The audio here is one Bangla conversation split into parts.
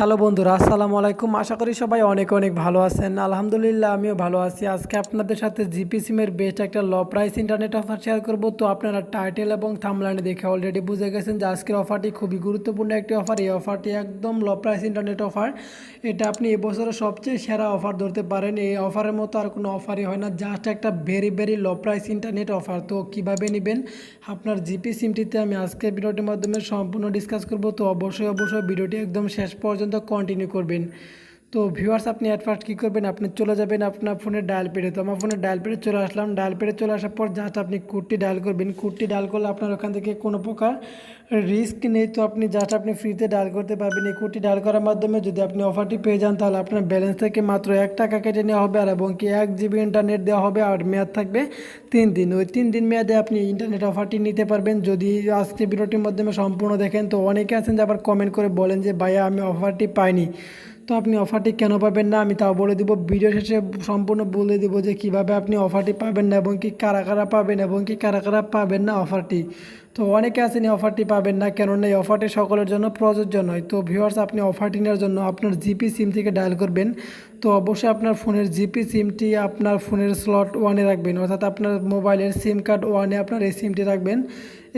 হ্যালো বন্ধুরা, আসসালামু আলাইকুম। আশা করি সবাই অনেক অনেক ভালো আছেন। আলহামদুলিল্লাহ আমিও ভালো আছি। আজকে আপনাদের সাথে জিপি সিমের বেস্ট একটা low price internet offer share করব। তো আপনারা টাইটেল এবং থাম্বনেইলে দেখে অলরেডি বুঝে গেছেন যে আজকের অফারটি খুবই গুরুত্বপূর্ণ একটি অফার। এই অফারটি একদম লো প্রাইস ইন্টারনেট অফার। এটা আপনি এবছরের সবচেয়ে সেরা অফার ধরতে পারেন। এই অফারের মতো আর কোনো অফারই হয় না, জাস্ট একটা very very low price internet offer. তো কীভাবে নেবেন আপনার জিপি সিমটিতে আমি আজকের ভিডিওটির মাধ্যমে সম্পূর্ণ ডিসকাস করব। তো অবশ্যই ভিডিওটি একদম শেষ পর্যন্ত কন্টিনিউ করবেন। তো ভিউয়ার্স, আপনি অ্যাট ফার্স্ট কী করবেন, আপনি চলে যাবেন আপনার ফোনের ডায়াল পেডে। তো আমার ফোনের ডায়াল পেডে চলে আসলাম। ডায়াল পেডে চলে আসার পর জাস্ট আপনি কোডটি ডায়াল করবেন। কোডটি ডায়াল করলে আপনার ওখান থেকে কোনো প্রকার রিস্ক নেই। তো আপনি জাস্ট আপনি ফ্রিতে ডায়াল করতে পারবেন। এই কোডটি ডায়াল করার মাধ্যমে যদি আপনি অফারটি পেয়ে যান তাহলে আপনার ব্যালেন্স থেকে মাত্র 1 টাকা কেটে নেওয়া হবে, আর এবং কি 1 জিবি ইন্টারনেট দেওয়া হবে, আর মেয়াদ থাকবে 3 দিন। ওই 3 দিন মেয়াদে আপনি ইন্টারনেট অফারটি নিতে পারবেন যদি আজকে ভিডিওটির মাধ্যমে সম্পূর্ণ দেখেন। তো অনেকে আছেন যে আবার কমেন্ট করে বলেন যে ভাইয়া আমি অফারটি পাইনি। তো আপনি অফারটি কেন পাবেন না আমি তাও বলে দিব। ভিডিও শেষে সম্পূর্ণ বলে দিব যে কিভাবে আপনি অফারটি পাবেন না এবং কি কারা কারা পাবেন এবং কি কারা কারা পাবেন না অফারটি। তো অনেকে আছেন এই অফারটি পাবেন না, কেননা এই অফারটি সকলের জন্য প্রযোজ্য নয়। তো ভিউয়ার্স, আপনি অফারটি নেওয়ার জন্য আপনার জিপি সিম থেকে ডায়াল করবেন। তো অবশ্যই আপনার ফোনের জিপি সিমটি আপনার ফোনের স্লট ওয়ানে রাখবেন, অর্থাৎ আপনার মোবাইলের সিম কার্ড ওয়ানে আপনার এই সিমটি রাখবেন।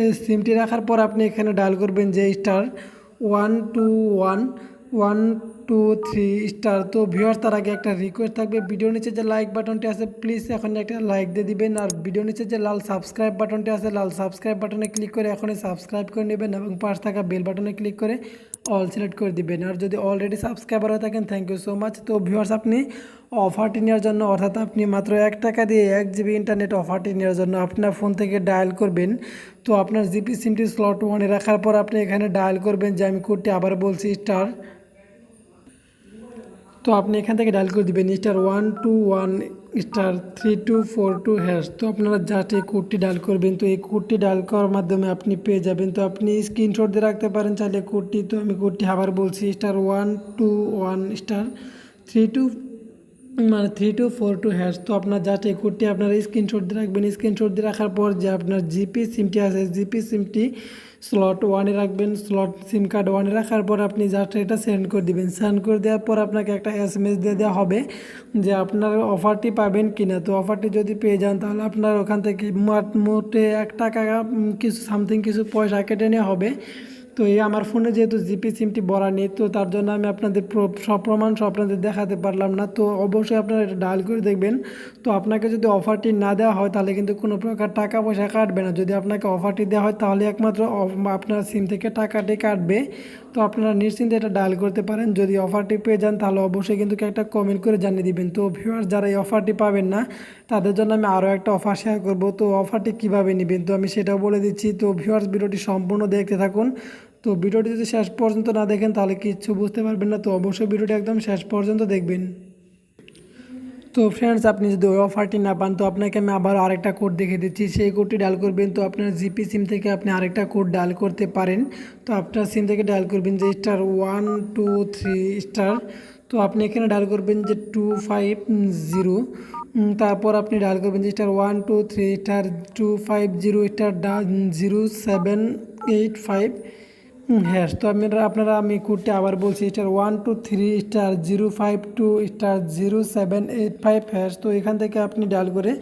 এই সিমটি রাখার পর আপনি এখানে ডায়াল করবেন যে *121*123*। তো ভিউয়ার্স, তার আগে একটা রিকোয়েস্ট থাকবে, ভিডিওর নিচে যে লাইক বাটনটি আছে প্লিজ এখন একটা লাইক দিয়ে দিবেন, আর ভিডিওর নিচে যে লাল সাবস্ক্রাইব বাটনটি আছে লাল সাবস্ক্রাইব বাটনে ক্লিক করে এখনই সাবস্ক্রাইব করে নেবেন এবং পাশ থাকা বেল বাটনে ক্লিক করে অল সিলেক্ট করে দিবেন। আর যদি অলরেডি সাবস্ক্রাইবার হয়ে থাকেন থ্যাংক ইউ সো মাচ। তো ভিউয়ার্স, আপনি অফারটি নেওয়ার জন্য, অর্থাৎ আপনি মাত্র 1 টাকা দিয়ে 1 জিবি ইন্টারনেট অফারটি নেওয়ার জন্য আপনার ফোন থেকে ডায়াল করবেন। তো আপনার জিপি সিমটি স্লট ওয়ানে রাখার পর আপনি এখানে ডায়াল করবেন যে আমি কোডটি আবার বলছি তো আপনি এখান থেকে ডায়াল করে দেবেন *121*3242#। তো আপনারা জাস্ট এই কোডটি ডায়াল করবেন। তো এই কোডটি ডায়াল করার মাধ্যমে আপনি পেয়ে যাবেন। তো আপনি স্ক্রিনশট দিয়ে রাখতে পারেন চাইলে কোডটি। তো আমি কোডটি আবার বলছি *121*32 3242#। তো আপনার জাস্ট এই কোডটি আপনারা স্ক্রিনশট দিয়ে রাখবেন। স্ক্রিনশট দিয়ে রাখার পর যে আপনার জিপি সিমটি আছে জিপি সিমটি স্লট ওয়ানে রাখবেন। স্লট সিম কার্ড ওয়ানে রাখার পর আপনি জাস্ট এটা সেন্ড করে দিবেন। সেন্ড করে দেওয়ার পর আপনাকে একটা এসএমএস দিয়ে দেওয়া হবে যে আপনার অফারটি পাবেন কিনা। তো অফারটি যদি পেয়ে যান তাহলে আপনার ওখান থেকে মোটে 1 টাকা কিছু সামথিং কিছু পয়সা কেটে নেওয়া হবে। তো এই আমার ফোনে যেহেতু জিপি সিমটি ভরা নেই, তো তার জন্য আমি আপনাদের সব প্রমাণ আপনাদের দেখাতে পারলাম না। তো অবশ্যই আপনারা এটা ডায়াল করে দেখবেন। তো আপনাকে যদি অফারটি না দেওয়া হয় তাহলে কিন্তু কোনো প্রকার টাকা পয়সা কাটবে না। যদি আপনাকে অফারটি দেওয়া হয় তাহলে একমাত্র আপনার সিম থেকে টাকাটি কাটবে। তো আপনারা নিশ্চিন্তে এটা ডায়াল করতে পারেন। যদি অফারটি পেয়ে যান তাহলে অবশ্যই কিন্তু একটা কমেন্ট করে জানিয়ে দিবেন। তো ভিউয়ার্স, যারা এই অফারটি পাবেন না তাদের জন্য আমি আরও একটা অফার শেয়ার করব। তো অফারটি কীভাবে নেবেন তো আমি সেটাও বলে দিচ্ছি। তো ভিউয়ার্স, ভিডিওটি সম্পূর্ণ দেখতে থাকুন। তো ভিডিওটি যদি শেষ পর্যন্ত না দেখেন তাহলে কিচ্ছু বুঝতে পারবেন না। তো অবশ্যই ভিডিওটি একদম শেষ পর্যন্ত দেখবেন। তো ফ্রেন্ডস, আপনি যদি ওই অফারটি না পান তো আপনাকে আমি আবার আরেকটা কোড দেখিয়ে দিচ্ছি, সেই কোডটি ডায়াল করবেন। তো আপনার জিপি সিম থেকে আপনি আরেকটা কোড ডায়াল করতে পারেন। তো আপনার সিম থেকে ডায়াল করবেন যে *123*। তো আপনি এখানে ডায়াল করবেন যে 250, তারপর আপনি ডায়াল করবেন যে *123*250*0785#। তো আমি কোডটা আবার বলছি *123*052*0785#। তো এখান থেকে আপনি ডায়াল করে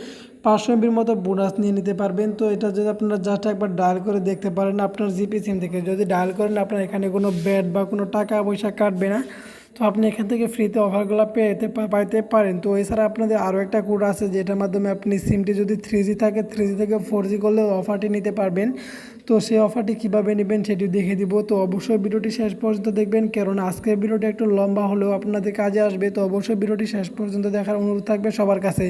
500 MBর মতো বোনাস নিয়ে নিতে পারবেন। তো এটা যদি আপনারা জাস্ট একবার ডায়াল করে দেখতে পারেন আপনার জিপি সিম থেকে, যদি ডায়াল করেন আপনার এখানে কোনো ব্যাড বা কোনো টাকা পয়সা কাটবে না। তো আপনি এখান থেকে ফ্রিতে অফারগুলো পাইতে পারেন। তো এছাড়া আপনাদের আরও একটা কোড আছে যেটার মাধ্যমে আপনি সিমটি যদি 3G থাকে 3G থেকে 4G করলে অফারটি নিতে পারবেন। তো সেই অফারটি কীভাবে নেবেন সেটি দেখে দিব। তো অবশ্যই ভিডিওটি শেষ পর্যন্ত দেখবেন, কারণ আজকের ভিডিওটি একটু লম্বা হলেও আপনাদের কাজে আসবে। তো অবশ্যই ভিডিওটি শেষ পর্যন্ত দেখার অনুরোধ থাকবে সবার কাছে।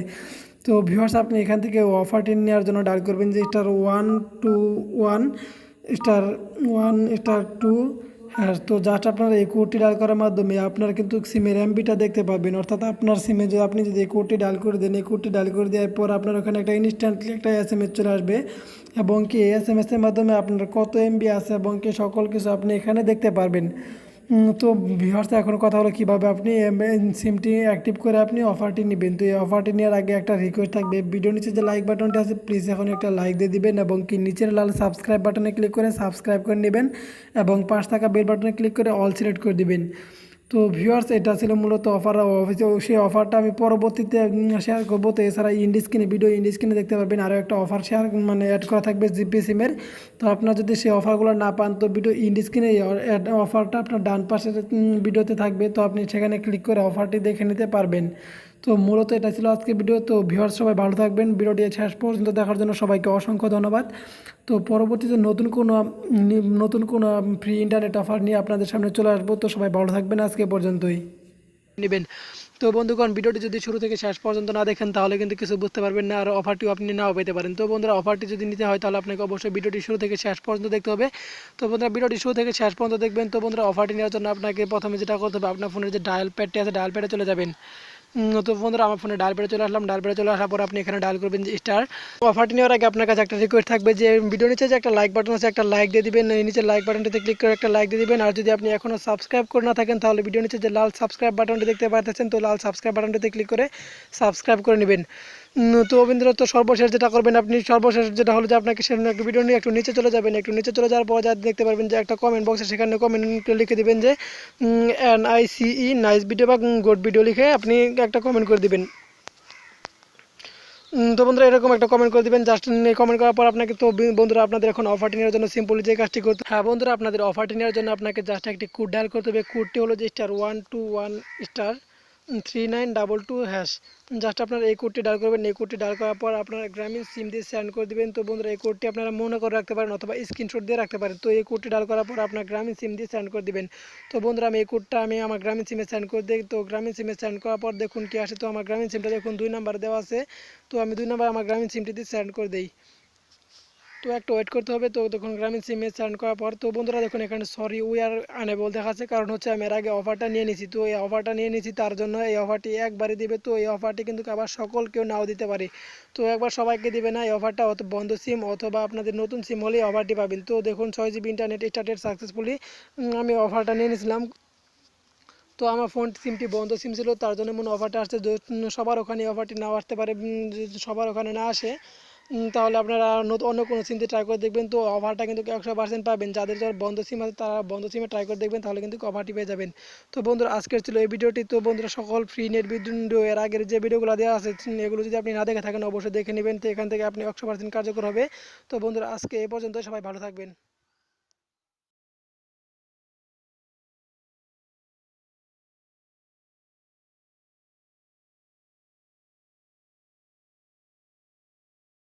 তো ভিউয়ার্স, আপনি এখান থেকে অফারটি নেওয়ার জন্য ডায়াল করবেন যে *121*1*2#। তো জাস্ট আপনার এই কোডটি ডায়াল করার মাধ্যমে আপনার কিন্তু সিমের এমবিটা দেখতে পাবেন, অর্থাৎ আপনার সিমে যদি আপনি যদি এই কোডটি ডায়াল করে দেন, এই কোডটি ডায়াল করে দেওয়ার পর আপনার ওখানে একটা ইনস্ট্যান্টলি একটা এসএমএস চলে আসবে এবং কি এই এসএমএসের মাধ্যমে আপনার কত এমবি আছে এবং কি সকল কিছু আপনি এখানে দেখতে পারবেন। তো ভিউয়ার্স, এখন কথা হলো কীভাবে আপনি সিমটি অ্যাক্টিভ করে আপনি অফারটি নেবেন। তো এই অফারটি নেওয়ার আগে একটা রিকোয়েস্ট থাকবে, ভিডিও নিচে যে লাইক বাটনটি আছে প্লিজ এখন একটা লাইক দিয়ে দিবেন এবং কি নিচের লাল সাবস্ক্রাইব বাটনে ক্লিক করে সাবস্ক্রাইব করে নেবেন এবং পাশ থাকা বেল বাটনে ক্লিক করে অল সিলেক্ট করে দিবেন। তো ভিউয়ার্স, এটা ছিল মূলত অফার। সেই অফারটা আমি পরবর্তীতে শেয়ার করবো। তো এছাড়া ভিডিও ইন্ডি স্ক্রিনে দেখতে পারবেন আরও একটা অফার শেয়ার অ্যাড করা থাকবে জিপি সিমের। তো আপনারা যদি সেই অফারগুলো না পান, তো ভিডিও ইন্ডি স্ক্রিনে অফারটা আপনার ডান পাশের ভিডিওতে থাকবে, তো আপনি সেখানে ক্লিক করে অফারটি দেখে নিতে পারবেন। তো মূলত এটা ছিল আজকে ভিডিও। তো ভিউয়ার্স, সবাই ভালো থাকবেন। ভিডিওটি শেষ পর্যন্ত দেখার জন্য সবাইকে অসংখ্য ধন্যবাদ। তো পরবর্তীতে নতুন কোনো ফ্রি ইন্টারনেট অফার নিয়ে আপনাদের সামনে চলে আসবো। তো সবাই ভালো থাকবেন, আজকে পর্যন্তই নেবেন। তো বন্ধুগণ, ভিডিওটি যদি শুরু থেকে শেষ পর্যন্ত না দেখেন তাহলে কিন্তু কিছু বুঝতে পারবেন না, আর অফারটিও আপনি নাও পেতে পারেন। তো বন্ধুরা, অফারটি যদি নিতে হয় তাহলে আপনাকে অবশ্যই ভিডিওটি শুরু থেকে শেষ পর্যন্ত দেখতে হবে। তো বন্ধুরা, ভিডিওটি শুরু থেকে শেষ পর্যন্ত দেখবেন। তো বন্ধুরা, অফারটি নেওয়ার জন্য আপনাকে প্রথমে যেটা করতে হবে, আপনার ফোনের যে ডায়াল প্যাডটি আছে ডায়াল প্যাডে চলে যাবেন। তো বন্ধুরা, আমার ফোনে ডায়াল প্যাডে চলে আসলাম। ডায়াল প্যাডে চলে আসার পর আপনি এখানে ডায়াল করবেন যে স্টার। অফারটি নেওয়ার আগে আপনার কাছে একটা রিকোয়েস্ট থাকবে যে ভিডিও নিচে যে একটা লাইক বাটন আছে, একটা লাইক দিয়ে দিবেন। এই নিচে লাইক বাটনটিতে ক্লিক করে একটা লাইক দিয়ে দিবেন। আর যদি আপনি এখনও সাবস্ক্রাইব করে না থাকেন তাহলে ভিডিও নিচে যে লাল সাবস্ক্রাইব বাটনটি দেখতে পাচ্ছেন, তো লাল সাবস্ক্রাইব বাটনটিতে ক্লিক করে সাবস্ক্রাইব করে নেবেন। তো বন্ধুরা, তো সর্বশেষ যেটা করবেন আপনি, সর্বশেষ যেটা হলো যে আপনাকে সেখানে একটা ভিডিও নিয়ে একটু নিচে চলে যাবেন। একটু নিচে চলে যাওয়ার পর যা দেখতে পারবেন যে একটা কমেন্ট বক্সে, সেখানে কমেন্ট লিখে দিবেন যে NICE নাইস ভিডিও বা গুড ভিডিও লিখে আপনি একটা কমেন্ট করে দিবেন। তো বন্ধুরা, এরকম একটা কমেন্ট করে দিবেন। জাস্ট কমেন্ট করার পর আপনাকে, তো বন্ধুরা, আপনাদের এখন অফারটি নেওয়ার জন্য সিম্পলি যে কাজটি করতে, হ্যাঁ বন্ধুরা, আপনাদের অফারটি নেওয়ার জন্য আপনাকে জাস্ট একটি কোড ডায়াল করতে হবে। কোডটি হলো যে *121*3922#। জাস্ট আপনারা এই কোডটি ডায়াল করবেন। এই কোডটি ডায়াল করার পর আপনারা গ্রামীণ সিম দিয়ে সেন্ড করে দিবেন। তো বন্ধুরা, এই কোডটি আপনারা মনে করে রাখতে পারেন অথবা স্ক্রিনশট দিয়ে রাখতে পারেন। তো এই কোডটি ডায়াল করার পর আপনার গ্রামীণ সিম দিয়ে সেন্ড করে দিবেন। তো বন্ধুরা, এই কোডটা আমি আমার গ্রামীণ সিমে সেন্ড করে দিই। তো গ্রামীণ সিমে সেন্ড করার পর দেখুন কি আসে। তো আমার গ্রামীণ সিমটা দেখুন 2 নাম্বার দেওয়া আছে। তো আমি 2 নাম্বার আমার গ্রামীণ সিমটিতে সেন্ড করে দিই। তো একটু ওয়েট করতে হবে। তো দেখুন গ্রামীণ সিমে সেন্ড করার পর, তো বন্ধুরা দেখুন এখানে সরি উই আর আনএবল দেখাচ্ছে, কারণ হচ্ছে আমি এর আগে অফারটা নিয়ে নিয়েছি। তো এই অফারটা নিয়ে নিয়েছি, তার জন্য এই অফারটি একবারই দিবে। তো এই অফারটি কিন্তু আবার কেউ নাও দিতে পারে। তো একবার সবাইকে দিবে না এই অফারটা। বন্ধ সিম অথবা আপনাদের নতুন সিম হলেই অফারটি পাবেন। তো দেখুন 6 GB ইন্টারনেট স্টার্টেড সাকসেসফুলি। আমি অফারটা নিয়ে নিয়েছিলাম। তো আমার ফোন সিমটি বন্ধ সিম ছিল, তার জন্য মনে অফারটা আসছে। সবার ওখানে অফারটি নাও আসতে পারে। যদি সবার ওখানে না আসে, তাহলে আপনারা অন্য কোনো সিম দিয়ে ট্রাই করে দেখবেন। তো অফারটা কিন্তু 100% পাবেন। যাদের বন্ধ সিম আছে তারা বন্ধ সিমে ট্রাই করে দেখবেন, তাহলে কিন্তু অফারটি পেয়ে যাবেন। তো বন্ধুরা, আজকের ছিল এই ভিডিওটি। তো বন্ধুরা, সকল ফ্রি নেট ভিডিও এর আগের যে ভিডিওগুলো দেওয়া আছে এগুলো যদি আপনি না দেখে থাকেন অবশ্যই দেখে নেবেন। তো এখান থেকে আপনি 100% কার্যকর হবে। তো বন্ধুরা, আজকে এই পর্যন্ত, সবাই ভালো থাকবেন।